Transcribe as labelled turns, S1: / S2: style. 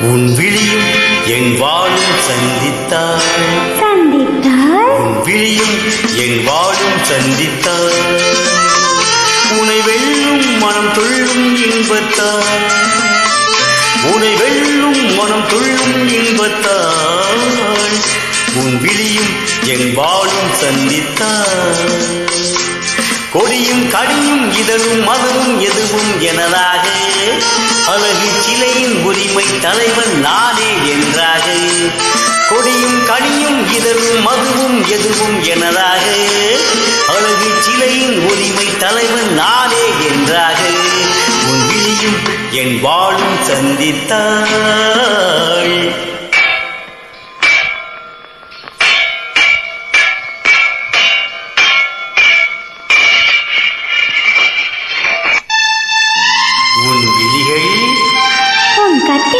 S1: உன் விழியும் என் வாழும் சந்தித்தாள் உன் விழியும் என் வாழும் சந்தித்தாள் உனை வெல்லும் மனம் துள்ளும் இன்பத்தாள் உனை வெல்லும் மனம் துள்ளும் இன்பத்தாள் உன் விழியும் என் வாழும் சந்தித்தாள் கொடியும் கடியும் இதழும் மதமும் எதுவும் எனதாக அழகு சிலையின் உரிமை தலைவன் நானே என்றாக கொடியும் கனியும் இதழும் மதுவும் எதுவும் எனதாக அழகு சிலையின் உரிமை தலைவன் நானே என்றாக உன் விழியும் என் வாழும் சந்தித்தாள்